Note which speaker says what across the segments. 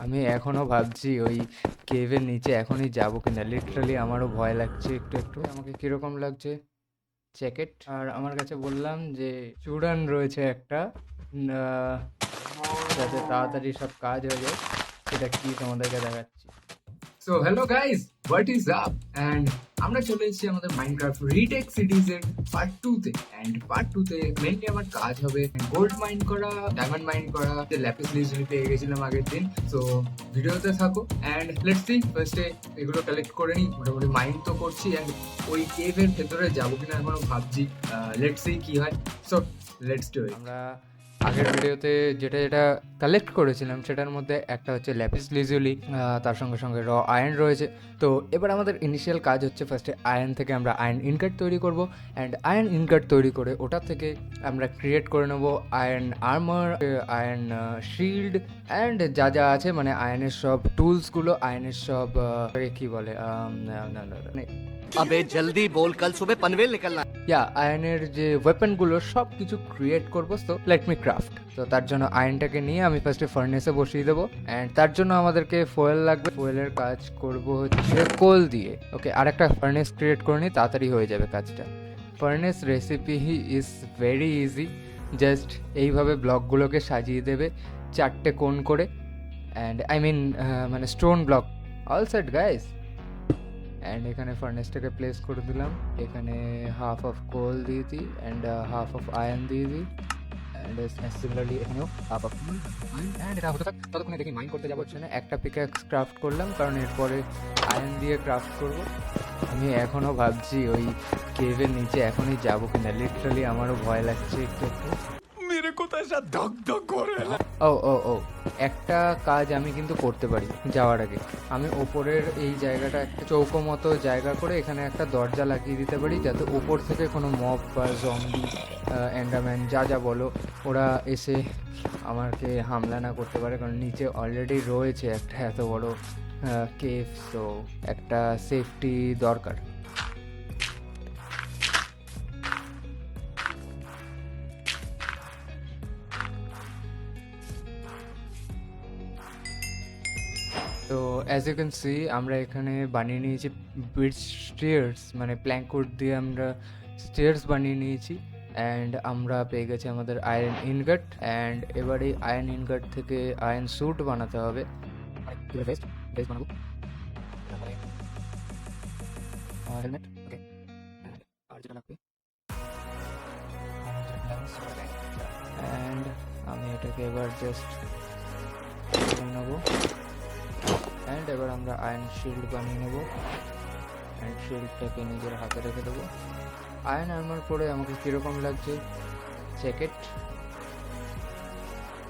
Speaker 1: আমি এখনো ভাবছি ওই কেভের নিচে এখনই যাবো কিনা। লিটারালি আমারও ভয় লাগছে একটু একটু। আমাকে কিরকম লাগছে জ্যাকেট, আর আমার কাছে বললাম যে চূড়ান রয়েছে একটা, যাতে তাড়াতাড়ি সব কাজ হয়ে যায়। সেটা কি তোমাদেরকে দেখাচ্ছি।
Speaker 2: So hello guys, what is up? And আমরা চলে এসেছি আমাদের মাইনক্রাফট রিটেক সিরিজ এর পার্ট 2 তে। অ্যান্ড পার্ট 2 তে মেইনলি আমার কাজ হবে গোল্ড মাইন করা, ডায়মন্ড মাইন করা, যে ল্যাপিস লিজুলি পেয়ে গেছিলাম আগের দিন। সো ভিডিওতে থাকো অ্যান্ড লেটস সি। ফার্স্টে এগুলো কালেক্ট করে নিই, মোটামুটি মাইন তো করছি। অ্যান্ড ওই কেভের ভেতরে যাবো কিনা এখনো ভাবছি। লেটস সি কি হয়। সো লেটস ডু ইট।
Speaker 1: আমরা আগের ভিডিওতে যেটা যেটা কালেক্ট করেছিলাম সেটার মধ্যে একটা হচ্ছে ল্যাপিস লিজুলি, তার সঙ্গে সঙ্গে র আয়রন রয়েছে। তো এবার আমাদের ইনিশিয়াল কাজ হচ্ছে ফার্স্টে আয়রন থেকে আমরা আয়রন ইনগট তৈরি করব। অ্যান্ড আয়রন ইনগট তৈরি করে ওটা থেকে আমরা ক্রিয়েট করে নেব iron armour, iron shield, and যা যা আছে মানে আয়রনের সব টুলসগুলো, আয়রনের সব কি বলে
Speaker 3: अबे जल्दी बोल, कल सुबह पनवेल निकलना है।
Speaker 1: আয়রনের যে ওয়েপনগুলো সব কিছু ক্রিয়েট করবো। তো লেট মি ক্রাফট। তো তার জন্য আয়রনটাকে নিয়ে আমি ফার্স্টে ফার্নেসে বসিয়ে দেবো। অ্যান্ড তার জন্য আমাদেরকে ফয়েল লাগবে। ফয়েলের কাজ করব হচ্ছে কোল দিয়ে। ওকে, আর একটা ফার্নেস ক্রিয়েট করে নিই, তাড়াতাড়ি হয়ে যাবে কাজটা। Furnace recipe is very easy. Just এইভাবে ব্লকগুলোকে সাজিয়ে দেবে 4টে কোণ করে। অ্যান্ড আই মিন মানে stone block. All set guys. And এখানে ফার্নেসটাকে প্লেস করে দিলাম। এখানে হাফ অফ কোল দিয়ে দিই অ্যান্ড হাফ অফ আয়রন দিয়ে দিই। অ্যান্ড সিমিলারলি এখানেও হাফ অফ অ্যান্ড এটা হতে থাক। ততক্ষণে দেখি মাইন করতে যাবো হচ্ছে না। একটা পিক্যাক্স ক্রাফট করলাম কারণ এরপরে আয়রন দিয়ে ক্রাফট করব। আমি এখনও ভাবছি ওই কেভের নিচে এখনই যাবো কিনা। লিটারালি আমারও ভয় লাগছে একটু একটু।
Speaker 3: मेरे को तो ऐसा धक धक हो रहा है।
Speaker 1: ও ও ও একটা কাজ আমি কিন্তু করতে পারি যাওয়ার আগে। আমি ওপরের এই জায়গাটা একটা চৌকো মতো জায়গা করে এখানে একটা দরজা লাগিয়ে দিতে পারি, যাতে ওপর থেকে কোনো মব বা জম্বি, এন্ডারম্যান যা যা বলো, ওরা এসে আমাকে হামলা না করতে পারে। কারণ নিচে অলরেডি রয়েছে একটা এত বড় কেভ। তো একটা সেফটি দরকার। তো অ্যাজ ইউ ক্যান সি আমরা এখানে বানিয়ে নিয়েছি ব্রিজ স্টেয়ার্স, মানে প্ল্যাঙ্কউড দিয়ে আমরা স্টেয়ার্স বানিয়ে নিয়েছি। অ্যান্ড আমরা পেয়ে গেছি আমাদের আয়রন ইনগট। অ্যান্ড এবার এই আয়রন ইনগট থেকে আয়রন স্যুট বানাতে হবে। ভেস্ট ভেস্ট বানাবো, তারপরে হেলমেট। ওকে, আর যেটা লাগবে অ্যান্ড আমি এটাকে এবার জাস্ট নেবো। অ্যান্ড এবার আমরা আয়রন শিল্ড বানিয়ে নেব। অ্যান্ড শিল্ডটাকে নিজের হাতে রেখে দেবো। আয়রন আর্মার পরে আমাকে কীরকম লাগছে জ্যাকেট।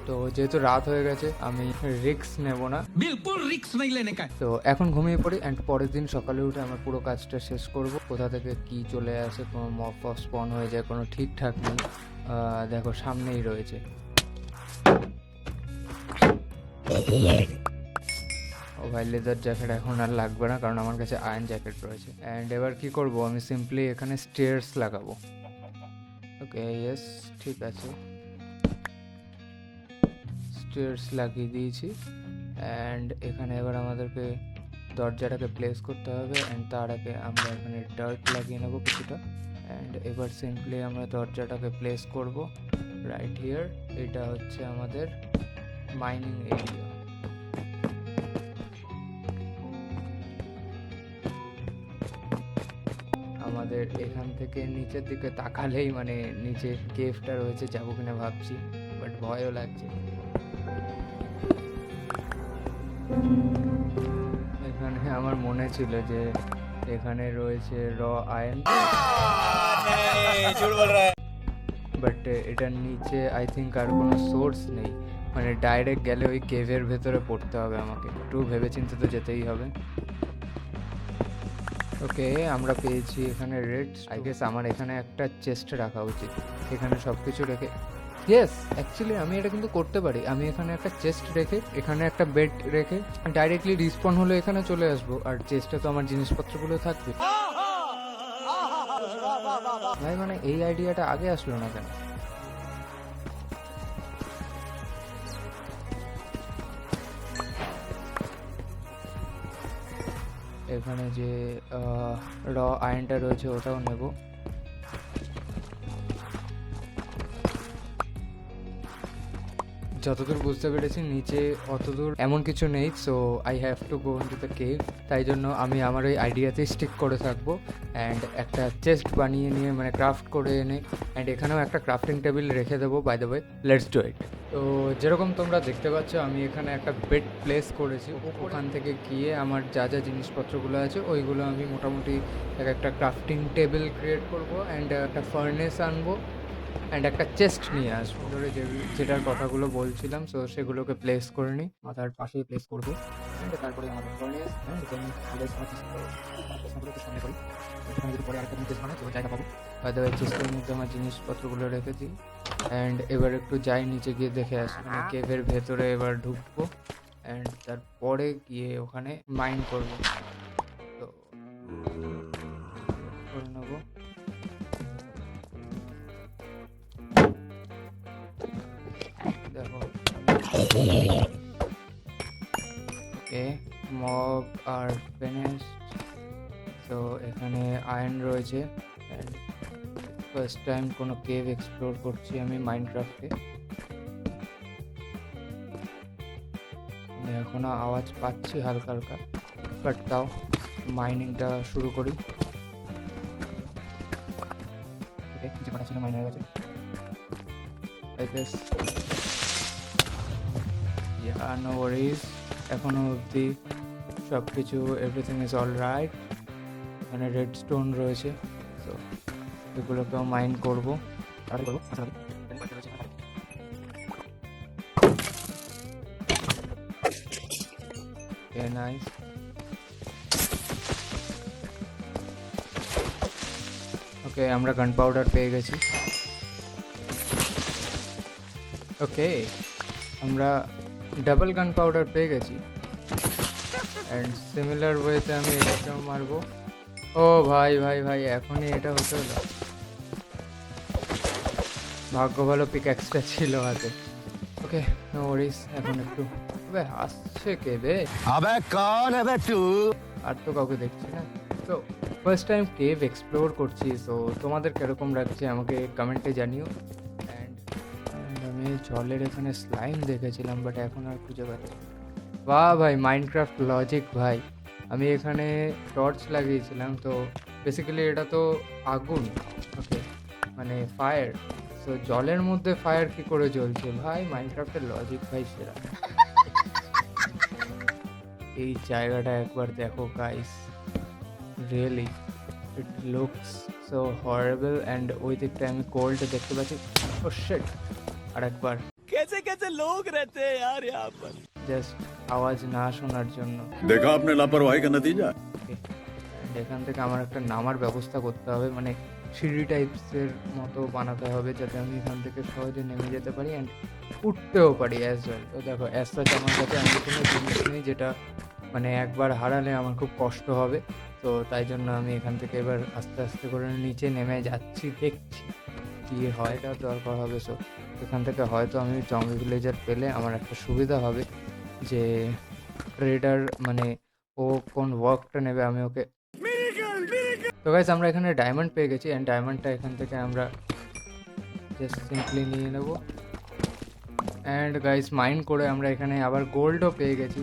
Speaker 1: তো যেহেতু রাত হয়ে গেছে আমি রিস্ক নেব না,
Speaker 3: बिल्कुल रिक्स नहीं लेने का है।
Speaker 1: তো এখন ঘুমিয়ে পড়ি। অ্যান্ড পরের দিন সকালে উঠে আমার পুরো কাজটা শেষ করব। কোথা থেকে কি চলে আসে, কোনো মব স্পন হয়ে যায়, কোনো ঠিকঠাক নেই। দেখো সামনেই রয়েছে। ও ভাই, লেদার জ্যাকেট এখন আর লাগবে না কারণ আমার কাছে আয়রন জ্যাকেট রয়েছে। অ্যান্ড এবার কি করব, আমি সিম্পলি এখানে স্টেয়ার্স লাগাবো। ওকে, ইয়েস, ঠিক আছে, স্টেয়ার্স লাগিয়ে দিয়েছি। অ্যান্ড এখানে এবার আমাদেরকে দরজাটাকে প্লেস করতে হবে। অ্যান্ড তার আগে আমরা এখানে ডার্ট লাগিয়ে নেবো কিছুটা। অ্যান্ড এবার সিম্পলি আমরা দরজাটাকে প্লেস করব রাইট হিয়ার। এটা হচ্ছে আমাদের মাইনিং এরিয়া। আমাদের এখান থেকে নিচের দিকে তাকালেই মানে নিচে কেভটা রয়েছে, যাবো কিনা ভাবছি, বাট ভয়ও লাগছে। এখানে আমার মনে ছিল যে এখানে রয়েছে র আয়রন, বাট এটার নিচে আই থিঙ্ক আর কোনো সোর্স নেই। মানে ডাইরেক্ট গেলে ওই কেভের ভেতরে পড়তে হবে আমাকে। একটু ভেবেচিন্তে তো যেতেই হবে। ওকে, আমরা পেয়েছি এখানে রেড। আই গেস আমার এখানে একটা চেস্ট রাখা উচিত, এখানে সব কিছু রেখে। ইয়েস, অ্যাকচুয়ালি আমি এটা কিন্তু করতে পারি। আমি এখানে একটা চেস্ট রেখে, এখানে একটা বেড রেখে ডাইরেক্টলি রিস্পন হলে এখানে চলে আসবো, আর চেস্টে তো আমার জিনিসপত্রগুলো থাকবে। ভাই মানে এই আইডিয়াটা আগে আসলো না কেন? এখানে যে র আয়রনটা রয়েছে ওটাও নেব। যতদূর বুঝতে পেরেছি নিচে অতদূর এমন কিছু নেই, so I have to go into the cave. তাই জন্য আমি আমার ওই আইডিয়াতেই স্টিক করে থাকবো অ্যান্ড একটা চেস্ট বানিয়ে নিয়ে মানে ক্রাফট করে এনে অ্যান্ড এখানেও একটা ক্রাফটিং টেবিল রেখে দেবো। By the way, let's do it. তো যেরকম তোমরা দেখতে পাচ্ছ আমি এখানে একটা বেড প্লেস করেছি। ওখান থেকে গিয়ে আমার যা যা জিনিসপত্রগুলো আছে ওইগুলো আমি মোটামুটি একটা ক্রাফটিং টেবিল ক্রিয়েট করবো অ্যান্ড একটা ফার্নেস আনবো অ্যান্ড একটা চেস্ট নিয়ে আসবো। ধরে যেটার কথাগুলো বলছিলাম, সো সেগুলোকে প্লেস করে নিই, মাথার পাশেই প্লেস করবো অ্যান্ড তারপরে আমাদের ফার্নেস অ্যান্ড সামনে করি। এখানে যদি পরে আরেকটা চেস্ট বানাই তো জায়গা পাবো। হয়তো ওই চেস্টের মধ্যে আমার জিনিসপত্রগুলো রেখেছি অ্যান্ড এবার একটু যাই নিচে গিয়ে দেখে আসি। মানে কেভের ভেতরে এবার ঢুকবো অ্যান্ড তারপরে গিয়ে ওখানে মাইন্ড করবো। তো করে নেবো। দেখো ওকে, মব আর ফিনিশড। তো এখানে আয়রন রয়েছে অ্যান্ড ফার্স্ট টাইম কোনো কেভ এক্সপ্লোর করছি আমি মাইনক্রাফটে। আমি এখনো আওয়াজ পাচ্ছি হালকা হালকা, বাট তাও মাইনিংটা শুরু করি। ওকে, যে কটা ছিল মাইন হয়ে গেছে। I guess yeah, no worries, এখনো অবধি সব কিছু এভরিথিং ইজ অল রাইট। এখানে রেড স্টোন রয়েছে, তো এগুলোকেও মাইন করবো। নাইস। ওকে, আমরা গান পাউডার পেয়ে গেছি। ওকে, আমরা ডাবল গান পাউডার পেয়ে গেছি অ্যান্ড সিমিলার ওয়েতে আমি এটাকেও মারবো। ও ভাই ভাই ভাই, এখনই এটা হতে হলো। ভাগ্য ভালো পিক এক্সট্রা ছিল হাতে। ওকে, নো ওয়ারিস। এখন একটু তবে আসছে কে বে?
Speaker 3: अबे कौन है बे तू?
Speaker 1: আর তো কাউকে দেখছি না। তো ফার্স্ট টাইম কেভ এক্সপ্লোর করছি, তো তোমাদের কীরকম লাগছে আমাকে কমেন্টে জানিও। আমি জলের এখানে স্লাইম দেখেছিলাম, বাট এখন আর খুঁজে পাচ্ছি। বাহ ভাই, মাইনক্রাফট লজিক ভাই। আমি এখানে টর্চ লাগিয়েছিলাম, তো বেসিক্যালি এটা তো আগুন, ওকে, মানে ফায়ার। তো জলের মধ্যে ফায়ার কি করে জ্বলছে ভাই? মাইনক্রাফটের লজিক ভাই সেরা। এই জায়গাটা একবার দেখো guys, really it looks so horrible and ওই দিকটা আমি কোল্ড দেখতে পাচ্ছি। ও শিট, আর একবার
Speaker 3: कैसे कैसे लोग रहते हैं यार यहाँ पर।
Speaker 1: জাস্ট আওয়াজ না শোনার জন্য।
Speaker 4: देखा आपने लापरवाही का नतीजा।
Speaker 1: And এখান থেকে আমার একটা নামার ব্যবস্থা করতে হবে, মানে সিঁড়ি টাইপসের মতো বানাতে হবে যাতে আমি এখান থেকে সহজে নেমে যেতে পারি অ্যান্ড উঠতেও পারি অ্যাজ ওয়েল। তো দেখো, অ্যাজ সাচ আমার কাছে এমন কোনো জিনিস নেই যেটা মানে একবার হারালে আমার খুব কষ্ট হবে। তো তাই জন্য আমি এখান থেকে এবার আস্তে আস্তে করে নিচে নেমে যাচ্ছি, দেখছি কী হয়। এটা দরকার হবে। সো এখান থেকে হয়তো আমি জঙ্গল ভিলেজার পেলে আমার একটা সুবিধা হবে যে ট্রেডার মানে ও কোন ওয়ার্কটা নেবে আমি ওকে। তো গাইস, আমরা এখানে ডায়মন্ড পেয়ে গেছি অ্যান্ড ডায়মন্ডটা এখান থেকে আমরা জাস্ট সিম্পলি নিয়ে নেব অ্যান্ড গাইস মাইন্ড করে আমরা এখানে আবার গোল্ডও পেয়ে গেছি।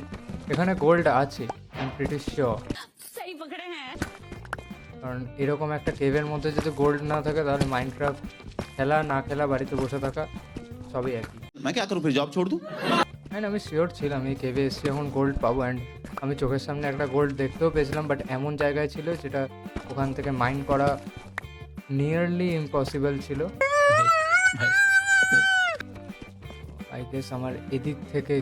Speaker 1: এখানে গোল্ড আছে, আই এম প্রিটি শিওর, কারণ এরকম একটা কেভের মধ্যে যদি গোল্ড না থাকে তাহলে মাইনক্রাফট খেলা না খেলা বাড়িতে বসে থাকা সবই একই।
Speaker 4: मैं क्या करूं फिर, जॉब छोड़ दूं?
Speaker 1: অ্যান্ড আমি শিওর ছিলাম এই কেভে এসে এখন গোল্ড পাবো অ্যান্ড আমি চোখের সামনে একটা গোল্ড দেখতেও পেয়েছিলাম, বাট এমন জায়গায় ছিল যেটা ওখান থেকে মাইন্ড করা নিয়ারলি ইম্পসিবল ছিল। আই গেস আমার এদিক থেকে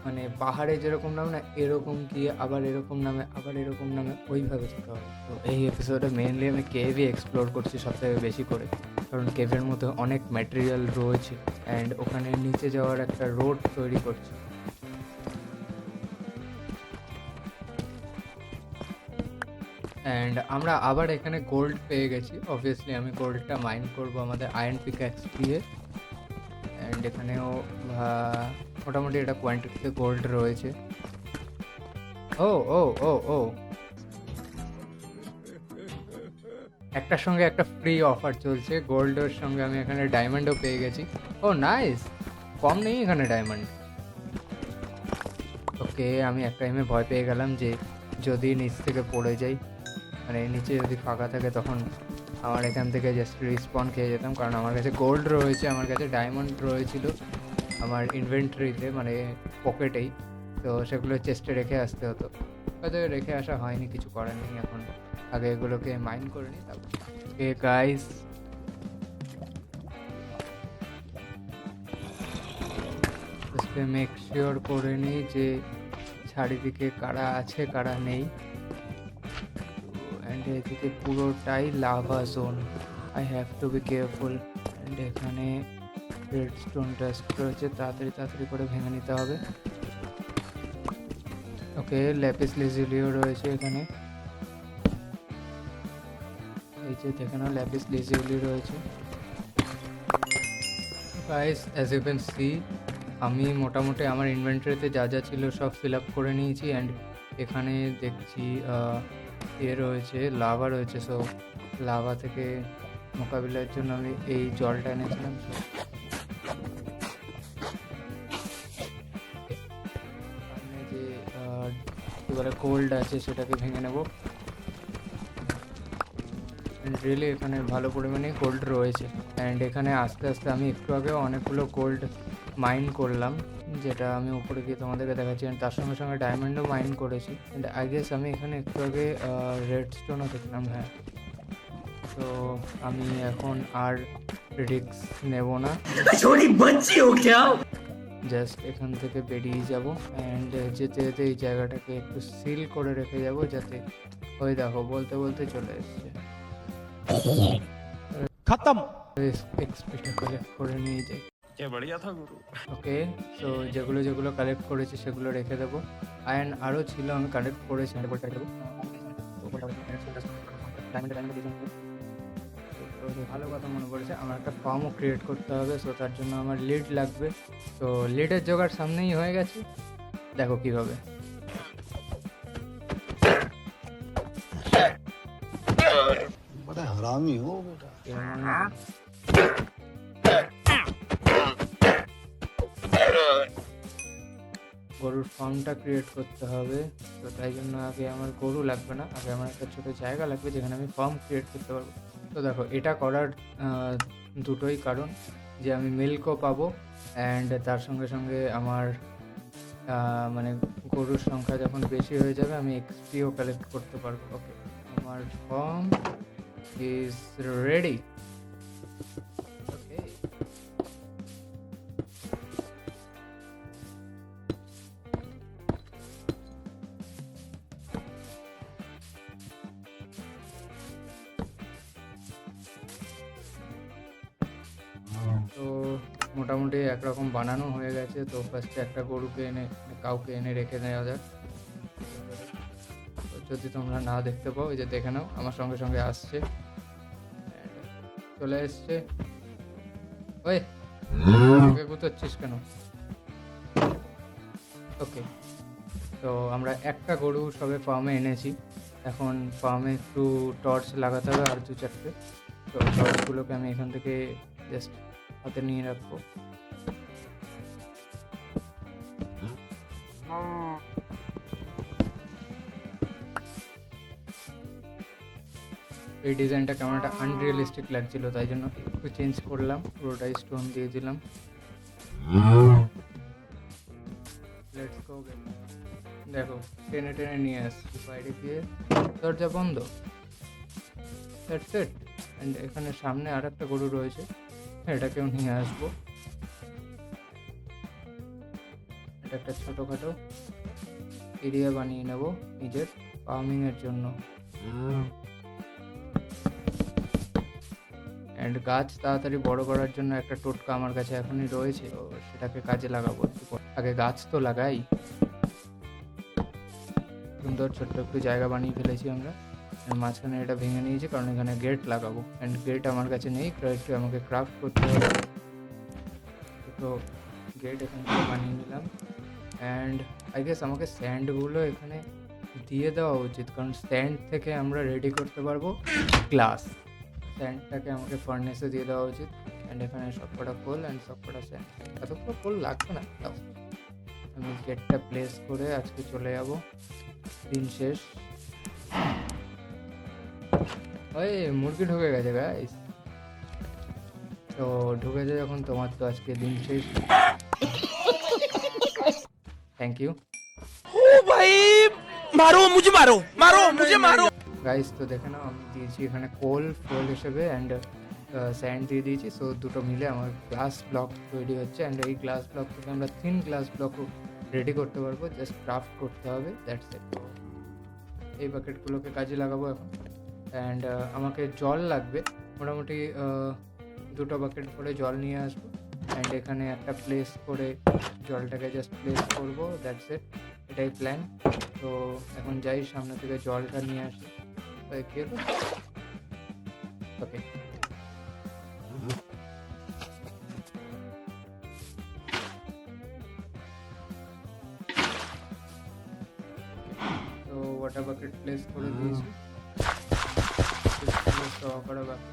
Speaker 1: মানে পাহাড়ে যেরকম নামে না, এরকম গিয়ে আবার এরকম নামে, আবার এরকম নামে, ওইভাবে যেতে হবে। তো এই এপিসোডে মেনলি আমি কেভই এক্সপ্লোর করছি সবথেকে বেশি করে, কারণ কেভের মধ্যে অনেক ম্যাটেরিয়াল রয়েছে অ্যান্ড ওখানে নিচে যাওয়ার একটা রোড তৈরি করছি। অ্যান্ড আমরা আবার এখানে গোল্ড পেয়ে গেছি। অবভিয়াসলি আমি গোল্ডটা মাইন করবো আমাদের আয়রন পিক্যাক্স দিয়ে অ্যান্ড এখানেও মোটামুটি এটা কোয়ান্টিটিতে গোল্ড রয়েছে। ও ও ও ও একটার সঙ্গে একটা ফ্রি অফার চলছে, গোল্ডের সঙ্গে আমি এখানে ডায়মন্ডও পেয়ে গেছি। ও নাইস, কম নেই এখানে ডায়মন্ড। ওকে, আমি এক টাইমে ভয় পেয়ে গেলাম যে যদি নিচ থেকে পড়ে যাই, মানে নিচে যদি ফাঁকা থাকে তখন আমার এখান থেকে জাস্ট রিস্পন খেয়ে যেতাম, কারণ আমার কাছে গোল্ড রয়েছে, আমার কাছে ডায়মন্ড রয়েছিল আমার ইনভেন্টরিতে, মানে পকেটেই। তো সেগুলো চেস্টে রেখে আসতে হতো, হয়তো রেখে আসা হয়নি, কিছু করার নেই। এখন আগে এগুলোকে মাইন করে নিই তারপর। ওকে গাইস, মেক শিওর করে নিই যে চারিদিকে কারা আছে কারা নেই। অ্যান্ড এদিকে পুরোটাই lava zone, I have to be careful. And এখানে রেড স্টোন ডাস্ট রয়েছে, তাড়াতাড়ি তাড়াতাড়ি করে ভেঙে নিতে হবে। ওকে, ল্যাপিস লিজিলিও রয়েছে এখানে, এই যে দেখে নাও ল্যাপিস লিজিলি রয়েছে। Guys as you can see, আমি মোটামুটি আমার ইনভেন্টরিতে যা যা ছিল সব ফিল আপ করে নিয়েছি। অ্যান্ড এখানে দেখছি রয়েছে, লাভা রয়েছে। সো লাভা থেকে মোকাবিলার জন্য আমি এই জলটা এনেছিলাম। সামনে যে কী বলে গোল্ড আছে সেটাকে ভেঙে নেব। রিয়েলি এখানে ভালো পরিমাণে গোল্ড রয়েছে। অ্যান্ড এখানে আস্তে আস্তে আমি একটু আগে অনেকগুলো গোল্ড মাইন করলাম, যেটা আমি উপরে গিয়ে তোমাদেরকে দেখাচ্ছি। অ্যান্ড তার সঙ্গে সঙ্গে ডায়মন্ডও মাইন করেছি। অ্যান্ড আই গেস আমি এখানে একটু আগে রেড স্টোনও দেখলাম। হ্যাঁ, তো আমি এখন আর রিস্ক নেব না, জাস্ট এখান থেকে বেরিয়ে যাব। অ্যান্ড যেতে যেতে এই জায়গাটাকে একটু সিল করে রেখে যাব, যাতে ওই দেখো বলতে বলতে চলে এসছে
Speaker 3: खत्म।
Speaker 1: এক্সপিটা কালেক্ট করে নিয়ে যাই।
Speaker 3: क्या बढ़िया था गुरु।
Speaker 1: ওকে, সো যেগুলো যেগুলো কালেক্ট করেছি সেগুলো রেখে দেবো। আয়রন আরও ছিল, আমি কালেক্ট করেছি। ভালো কথা মনে পড়েছে, আমার একটা ফার্মও ক্রিয়েট করতে হবে। সো তার জন্য আমার লিড লাগবে। তো লিডের জোগাড় সামনেই হয়ে গেছে, দেখো কীভাবে।
Speaker 3: बड़ा हरामी हो बेटा।
Speaker 1: গরুর ফার্মটা ক্রিয়েট করতে হবে। তো তাই জন্য আগে আমার গরু লাগবে না, আগে আমার একটা ছোটো জায়গা লাগবে যেখানে আমি ফার্ম ক্রিয়েট করতে পারবো। তো দেখো, এটা করার দুটোই কারণ, যে আমি মিল্কও পাবো, অ্যান্ড তার সঙ্গে সঙ্গে আমার মানে গরুর সংখ্যা যখন বেশি হয়ে যাবে আমি এক্সপিও কালেক্ট করতে পারবো। ওকে, আমার ফার্ম ইজ রেডি। ওকে, তো মোটামুটি একরকম বানানো হয়ে গেছে। তো ফার্স্টে একটা গরুকে এনে কাউকে এনে রেখে নেওয়া যাক। তো যদি তোমরা না দেখতে পাও, এই যে দেখে নাও আমার সঙ্গে সঙ্গে আসছে, চলে এসছে। ওই ওকে গুতাচ্ছিস কেন? ওকে, তো আমরা একটা গরু সবে ফার্মে এনেছি। এখন ফার্মে একটু টর্চ লাগাতে হবে, আর 2-4টে। তো টর্চগুলোকে আমি এখান থেকে জাস্ট হাতে নিয়ে রাখবো। এই ডিজাইনটা কেমন একটা আনরিয়েলিস্টিক লাগছিল, তাই জন্য একটু চেঞ্জ করলাম, পুরোটাই স্টোন দিয়ে দিলাম। Let's go. দেখো টেনে টেনে নিয়ে আসছি, বাইরে গিয়ে দরজা বন্ধ। That's it. অ্যান্ড এখানে সামনে আর একটা গরু রয়েছে, এটাকেও নিয়ে আসবো। এটা একটা ছোটোখাটো এরিয়া বানিয়ে নেব নিজের ফার্মিংয়ের জন্য। অ্যান্ড গাছ তাড়াতাড়ি বড় করার জন্য একটা টোটকা আমার কাছে এখনই রয়েছে, তো সেটাকে কাজে লাগাবো। আগে গাছ তো লাগাই। সুন্দর ছোট্ট একটু জায়গা বানিয়ে ফেলেছি আমরা, মাঝখানে এটা ভেঙে নিয়েছি কারণ এখানে গেট লাগাবো। অ্যান্ড গেট আমার কাছে নেই, গেট আমাকে ক্রাফট করতে হবে। তো গেট এখান থেকে বানিয়ে নিলাম। অ্যান্ড আই গেস আমাকে স্যান্ডগুলো এখানে দিয়ে দেওয়া উচিত, কারণ স্যান্ড থেকে আমরা রেডি করতে পারবো গ্লাস। স্যান্ডটাকে আমাকে ফার্নেসে দিয়ে দেওয়া উচিত। অ্যান্ড এখানে সবকটা কোল অ্যান্ড সবকটা স্যান্ড, এতগুলো কোল লাগবে না। তাও আমি গেটটা প্লেস করে আজকে চলে যাব, দিন শেষ। ওই মুরগি ঢুকে গেছে গাইস, তো ঢুকেছে যখন তোমার তো আজকে দিন শেষ। Thank you guys. তো দেখে নাও আমি দিয়েছি এখানে কোল ফুয়েল হিসেবে অ্যান্ড স্যান্ড দিয়ে দিয়েছি। সো দুটো মিলে আমার গ্লাস ব্লক তৈরি হচ্ছে। অ্যান্ড এই গ্লাস ব্লক থেকে আমরা থিন গ্লাস ব্লকও রেডি করতে পারবো, জাস্ট ক্রাফট করতে হবে, দ্যাটস ইট। এই বাকেটগুলোকে কাজে লাগাবো এখন। অ্যান্ড আমাকে জল লাগবে, মোটামুটি 2টো বাকেট করে জল নিয়ে আসবো। অ্যান্ড এখানে একটা প্লেস করে জলটাকে জাস্ট প্লেস করবো, দ্যাটস ইট, এটাই প্ল্যান। তো এখন যাই সামনে থেকে জলটা নিয়ে আসি। কি হলো? ওকে, তো ওয়াটার বাকেট প্লেস করে দিয়েছি, করা বাকি।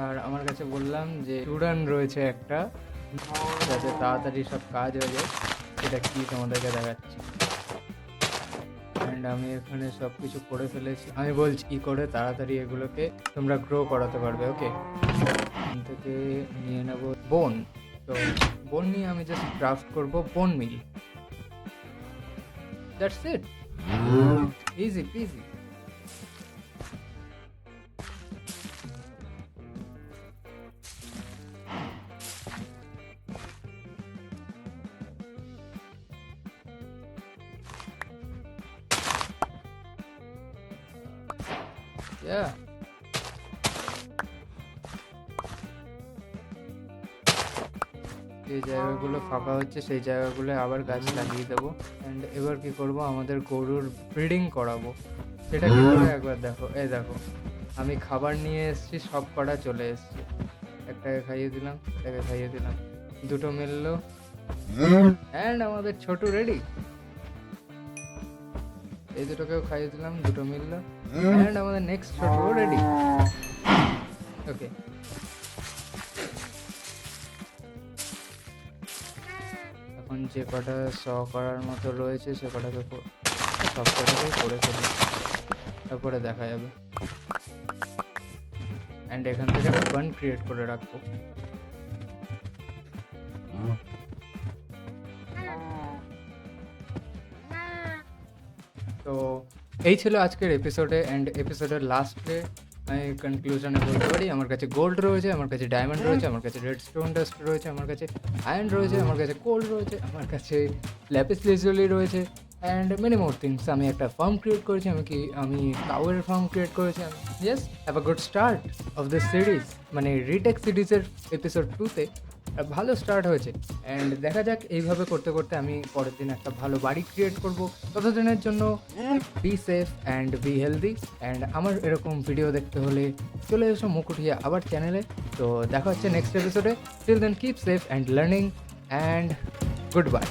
Speaker 1: আর আমার কাছে বললাম যে স্টুডেন্ট রয়েছে একটা, যাতে তাড়াতাড়ি সব কাজ হয়ে যায়, সেটা কি তোমাদেরকে দেখাচ্ছি। অ্যান্ড আমি এখানে সব কিছু করে ফেলেছি। আমি বলছি কি করে তাড়াতাড়ি এগুলোকে তোমরা গ্রো করাতে পারবে। ওকে, এখান থেকে নিয়ে নেব বোন। তো বোন নিয়ে আমি জাস্ট ক্রাফট করবো bone meal, that's it, easy peasy. Yeah. যে জায়গাগুলো ফাঁকা হচ্ছে সেই জায়গাগুলো আবার গাছ লাগিয়ে দেবো। অ্যান্ড এবার কি করব, আমাদের গরুর ব্রিডিং করাবো। সেটা কি করে একবার দেখো, এই দেখো আমি খাবার নিয়ে এসেছি, সব কটা চলে এসেছি। একটাকে খাইয়ে দিলাম, একটাকে খাইয়ে দিলাম, দুটো মিললো অ্যান্ড আমাদের ছোট রেডি। এই দুটোকেও খাইয়ে দিলাম, দুটো মিললো অ্যান্ড আমাদের নেক্সট ছোট রেডি। ওকে, এখন যে কটা করার মতো রয়েছে সে কটাকে সব কটাকে করে ফেলি, তারপরে দেখা যাবে। অ্যান্ড এখান থেকে আমি বান ক্রিয়েট করে রাখবো। তো এই ছিল আজকের এপিসোডে। অ্যান্ড এপিসোডের লাস্টে আমি কনক্লুশনে বলতে পারি, আমার কাছে গোল্ড রয়েছে, আমার কাছে ডায়মন্ড রয়েছে, আমার কাছে রেড স্টোন ডাস্ট রয়েছে, আমার কাছে আয়রন রয়েছে, আমার কাছে কোল রয়েছে, আমার কাছে ল্যাপিস লাজুলি রয়েছে অ্যান্ড মেনি মোর থিংস। আমি একটা ফার্ম ক্রিয়েট করেছি, আমি কাউয়ের ফার্ম ক্রিয়েট করেছি। আমি yes have a good start of this series, মানে রিটেক সিরিজের এপিসোড 2তে ভালো স্টার্ট হয়েছে। অ্যান্ড দেখা যাক এইভাবে করতে করতে আমি পরের দিন একটা ভালো বাড়ি ক্রিয়েট করব। ততদিনের জন্য be safe and be healthy. And আমার এরকম ভিডিও দেখতে হলে চলে এসো মুকুঠিয়া আবার চ্যানেলে। তো দেখা হচ্ছে নেক্সট এপিসোডে। Till then keep safe and learning and good bye.